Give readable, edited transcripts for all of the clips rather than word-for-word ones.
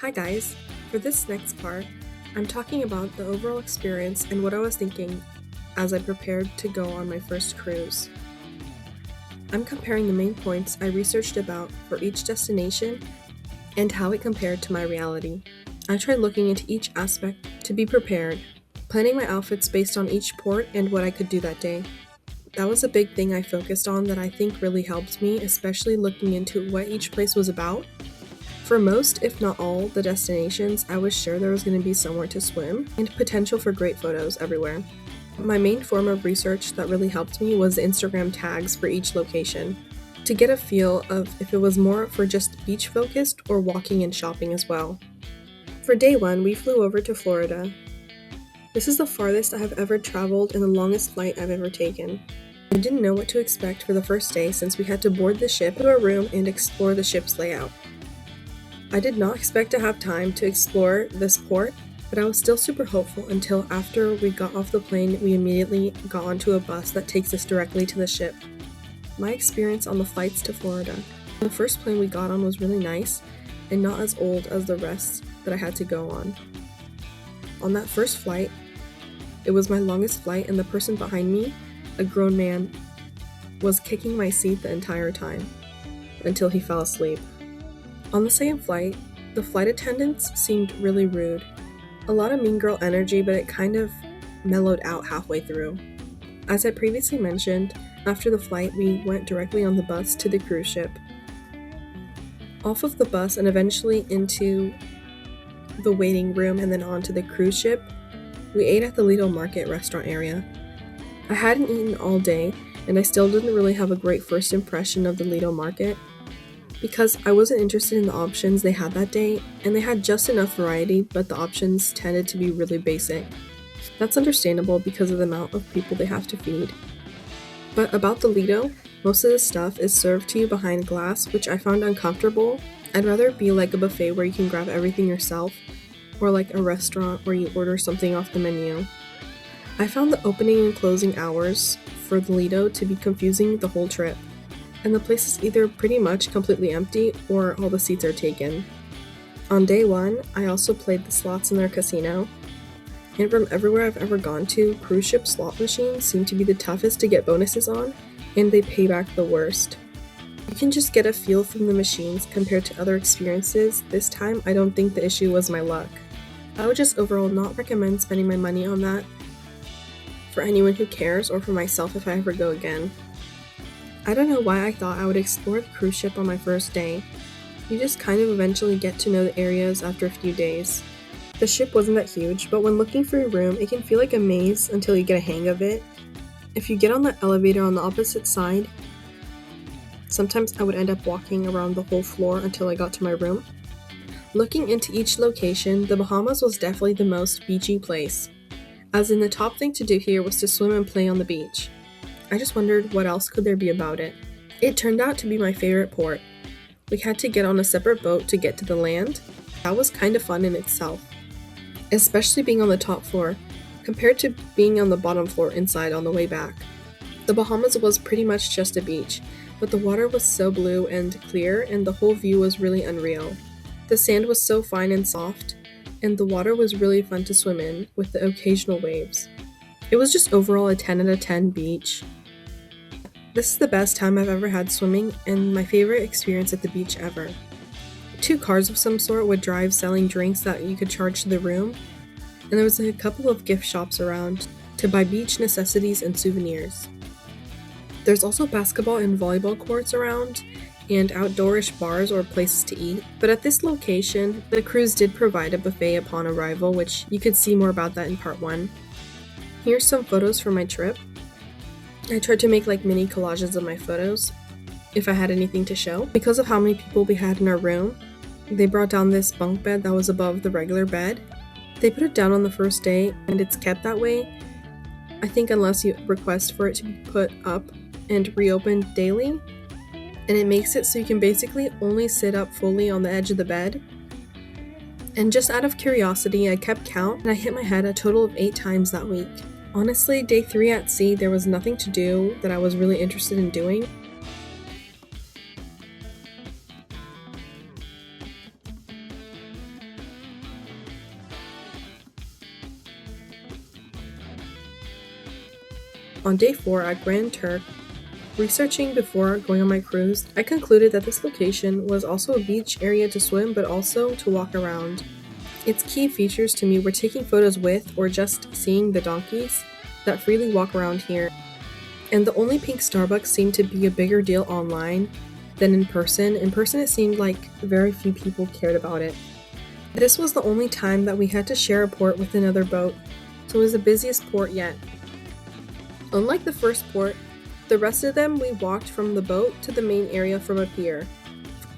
Hi guys! For this next part, I'm talking about the overall experience and what I was thinking as I prepared to go on my first cruise. I'm comparing the main points I researched about for each destination and how it compared to my reality. I tried looking into each aspect to be prepared, planning my outfits based on each port and what I could do that day. That was a big thing I focused on that I think really helped me, especially looking into what each place was about. For most, if not all, the destinations, I was sure there was going to be somewhere to swim and potential for great photos everywhere. My main form of research that really helped me was the Instagram tags for each location, to get a feel of if it was more for just beach focused or walking and shopping as well. For day one, we flew over to Florida. This is the farthest I have ever traveled and the longest flight I've ever taken. I didn't know what to expect for the first day since we had to board the ship to a room and explore the ship's layout. I did not expect to have time to explore this port, but I was still super hopeful until after we got off the plane, we immediately got onto a bus that takes us directly to the ship. My experience on the flights to Florida. The first plane we got on was really nice and not as old as the rest that I had to go on. On that first flight, it was my longest flight and the person behind me, a grown man, was kicking my seat the entire time until he fell asleep. On the second flight, the flight attendants seemed really rude. A lot of mean girl energy, but it kind of mellowed out halfway through. As I previously mentioned, after the flight, we went directly on the bus to the cruise ship. Off of the bus and eventually into the waiting room and then onto the cruise ship, we ate at the Lido Market restaurant area. I hadn't eaten all day, and I still didn't really have a great first impression of the Lido Market, because I wasn't interested in the options they had that day, and they had just enough variety, but the options tended to be really basic. That's understandable because of the amount of people they have to feed. But about the Lido, most of the stuff is served to you behind glass, which I found uncomfortable. I'd rather it be like a buffet where you can grab everything yourself, or like a restaurant where you order something off the menu. I found the opening and closing hours for the Lido to be confusing the whole trip, and the place is either pretty much completely empty or all the seats are taken. On day one, I also played the slots in their casino, and from everywhere I've ever gone to, cruise ship slot machines seem to be the toughest to get bonuses on, and they pay back the worst. You can just get a feel from the machines compared to other experiences. This time, I don't think the issue was my luck. I would just overall not recommend spending my money on that for anyone who cares, or for myself if I ever go again. I don't know why I thought I would explore the cruise ship on my first day. You just kind of eventually get to know the areas after a few days. The ship wasn't that huge, but when looking for your room, it can feel like a maze until you get a hang of it. If you get on the elevator on the opposite side, sometimes I would end up walking around the whole floor until I got to my room. Looking into each location, the Bahamas was definitely the most beachy place, as in the top thing to do here was to swim and play on the beach. I just wondered what else could there be about it. It turned out to be my favorite port. We had to get on a separate boat to get to the land. That was kind of fun in itself, especially being on the top floor, compared to being on the bottom floor inside on the way back. The Bahamas was pretty much just a beach, but the water was so blue and clear, and the whole view was really unreal. The sand was so fine and soft, and the water was really fun to swim in, with the occasional waves. It was just overall a 10 out of 10 beach. This is the best time I've ever had swimming, and my favorite experience at the beach ever. 2 cars of some sort would drive selling drinks that you could charge to the room, and there was a couple of gift shops around to buy beach necessities and souvenirs. There's also basketball and volleyball courts around, and outdoorish bars or places to eat, but at this location, the cruise did provide a buffet upon arrival, which you could see more about that in part 1. Here's some photos from my trip. I tried to make like mini collages of my photos, if I had anything to show. Because of how many people we had in our room, they brought down this bunk bed that was above the regular bed. They put it down on the first day, and it's kept that way, I think, unless you request for it to be put up and reopened daily. And it makes it so you can basically only sit up fully on the edge of the bed. And just out of curiosity, I kept count, and I hit my head a total of 8 times that week. Honestly, day 3 at sea, there was nothing to do that I was really interested in doing. On day 4 at Grand Turk, researching before going on my cruise, I concluded that this location was also a beach area to swim but also to walk around. Its key features to me were taking photos with or just seeing the donkeys that freely walk around here. And the only pink Starbucks seemed to be a bigger deal online than in person. In person, it seemed like very few people cared about it. This was the only time that we had to share a port with another boat, so it was the busiest port yet. Unlike the first port, the rest of them we walked from the boat to the main area from a pier.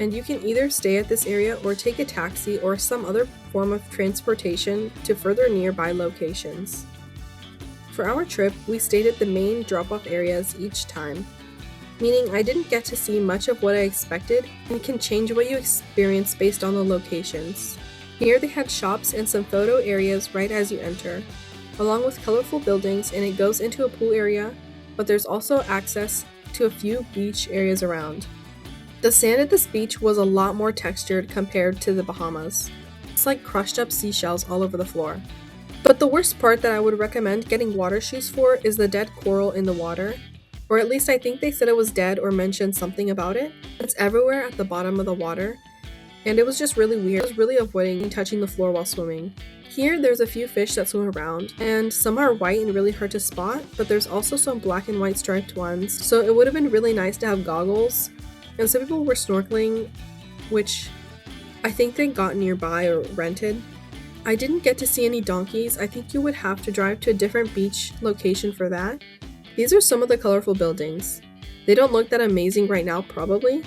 And you can either stay at this area or take a taxi or some other form of transportation to further nearby locations. For our trip, we stayed at the main drop-off areas each time, meaning I didn't get to see much of what I expected, and it can change what you experience based on the locations. Here they had shops and some photo areas right as you enter, along with colorful buildings, and it goes into a pool area, but there's also access to a few beach areas around. The sand at this beach was a lot more textured compared to the Bahamas. It's like crushed up seashells all over the floor. But the worst part that I would recommend getting water shoes for is the dead coral in the water. Or at least I think they said it was dead or mentioned something about it. It's everywhere at the bottom of the water, and it was just really weird. I was really avoiding touching the floor while swimming. Here there's a few fish that swim around, and some are white and really hard to spot, but there's also some black and white striped ones, so it would have been really nice to have goggles. And some people were snorkeling, which I think they got nearby or rented. I didn't get to see any donkeys. I think you would have to drive to a different beach location for that. These are some of the colorful buildings. They don't look that amazing right now, probably,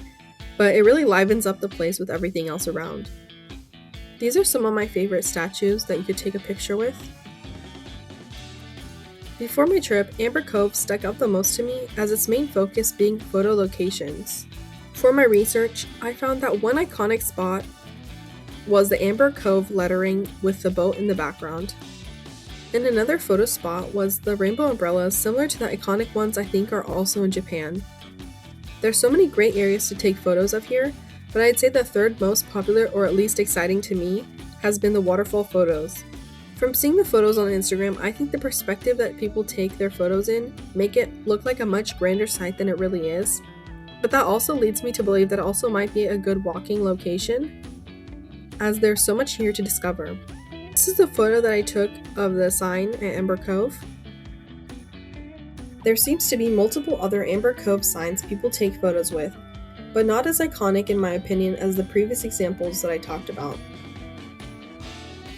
but it really livens up the place with everything else around. These are some of my favorite statues that you could take a picture with. Before my trip, Amber Cove stuck out the most to me as its main focus being photo locations. For my research, I found that one iconic spot was the Amber Cove lettering with the boat in the background. And another photo spot was the rainbow umbrellas, similar to the iconic ones I think are also in Japan. There's so many great areas to take photos of here, but I'd say the third most popular, or at least exciting to me, has been the waterfall photos. From seeing the photos on Instagram, I think the perspective that people take their photos in make it look like a much grander sight than it really is. But that also leads me to believe that it also might be a good walking location, as there's so much here to discover. This is the photo that I took of the sign at Amber Cove. There seems to be multiple other Amber Cove signs people take photos with, but not as iconic in my opinion as the previous examples that I talked about.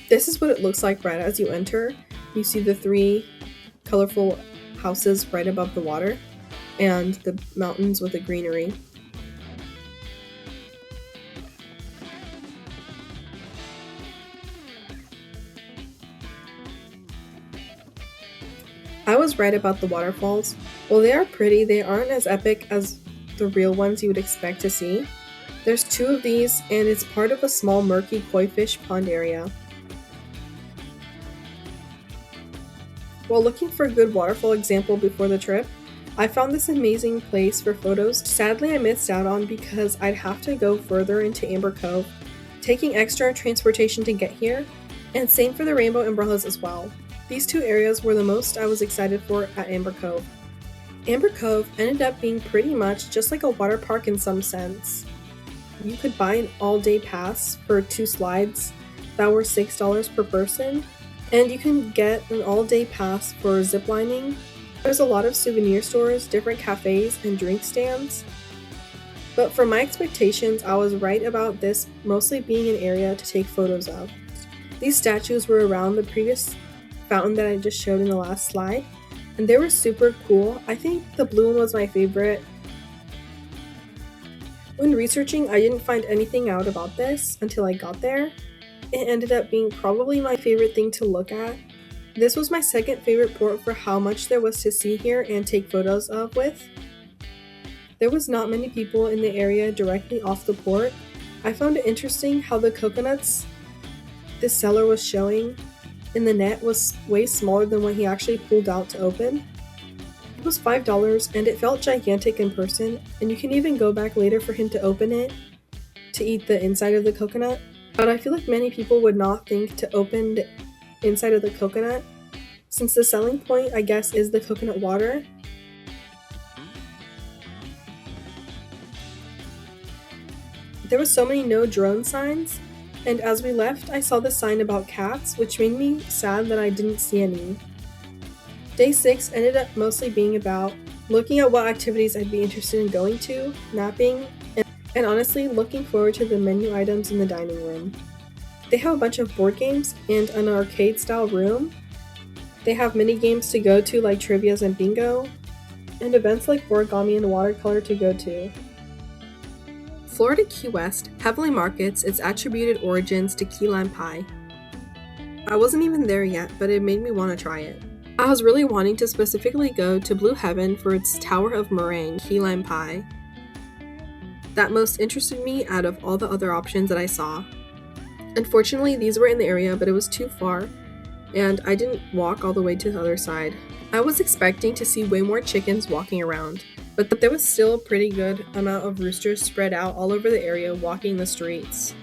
This is what it looks like right as you enter. You see the 3 colorful houses right above the water, and the mountains with the greenery. I was right about the waterfalls. While they are pretty, they aren't as epic as the real ones you would expect to see. There's 2 of these, and it's part of a small murky koi fish pond area. While looking for a good waterfall example before the trip, I found this amazing place for photos. Sadly, I missed out on because I'd have to go further into Amber Cove, taking extra transportation to get here, and same for the rainbow umbrellas as well. These 2 areas were the most I was excited for at Amber Cove. Amber Cove ended up being pretty much just like a water park in some sense. You could buy an all-day pass for 2 slides that were $6 per person, and you can get an all-day pass for ziplining. There's a lot of souvenir stores, different cafes, and drink stands. But for my expectations, I was right about this mostly being an area to take photos of. These statues were around the previous fountain that I just showed in the last slide, and they were super cool. I think the blue one was my favorite. When researching, I didn't find anything out about this until I got there. It ended up being probably my favorite thing to look at. This was my second favorite port for how much there was to see here and take photos of with. There was not many people in the area directly off the port. I found it interesting how the coconuts this seller was showing in the net was way smaller than what he actually pulled out to open. It was $5 and it felt gigantic in person, and you can even go back later for him to open it to eat the inside of the coconut. But I feel like many people would not think to open the inside of the coconut, since the selling point, I guess, is the coconut water. There was so many no drone signs, and as we left, I saw the sign about cats, which made me sad that I didn't see any. Day 6 ended up mostly being about looking at what activities I'd be interested in going to, napping, and honestly looking forward to the menu items in the dining room. They have a bunch of board games and an arcade-style room. They have mini games to go to like trivias and bingo, and events like origami and watercolor to go to. Florida Key West heavily markets its attributed origins to key lime pie. I wasn't even there yet, but it made me want to try it. I was really wanting to specifically go to Blue Heaven for its Tower of Meringue key lime pie. That most interested me out of all the other options that I saw. Unfortunately, these were in the area, but it was too far, and I didn't walk all the way to the other side. I was expecting to see way more chickens walking around, but there was still a pretty good amount of roosters spread out all over the area walking the streets.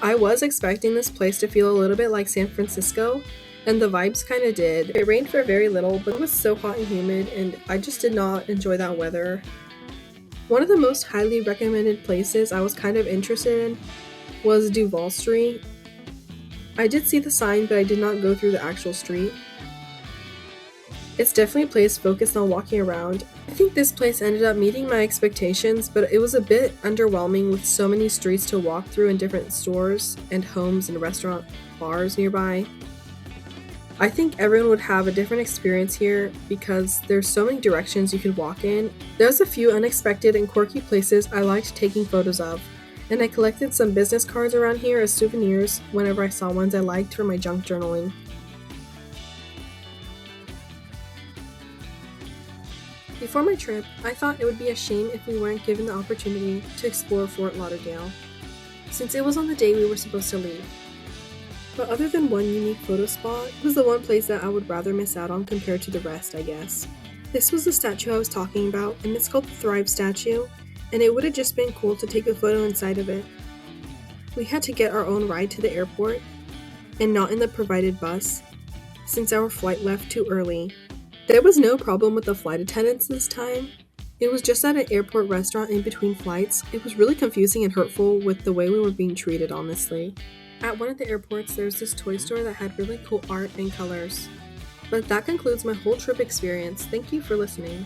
I was expecting this place to feel a little bit like San Francisco, and the vibes kinda did. It rained for very little, but it was so hot and humid, and I just did not enjoy that weather. One of the most highly recommended places I was kind of interested in was Duval Street. I did see the sign, but I did not go through the actual street. It's definitely a place focused on walking around. I think this place ended up meeting my expectations, but it was a bit underwhelming with so many streets to walk through and different stores and homes and restaurant bars nearby. I think everyone would have a different experience here because there's so many directions you could walk in. There's a few unexpected and quirky places I liked taking photos of, and I collected some business cards around here as souvenirs whenever I saw ones I liked for my junk journaling. Before my trip, I thought it would be a shame if we weren't given the opportunity to explore Fort Lauderdale, since it was on the day we were supposed to leave. But other than one unique photo spot, it was the one place that I would rather miss out on compared to the rest, I guess. This was the statue I was talking about, and it's called the Thrive statue, and it would have just been cool to take a photo inside of it. We had to get our own ride to the airport, and not in the provided bus, since our flight left too early. There was no problem with the flight attendants this time. It was just at an airport restaurant in between flights. It was really confusing and hurtful with the way we were being treated, honestly. At one of the airports, there was this toy store that had really cool art and colors. But that concludes my whole trip experience. Thank you for listening.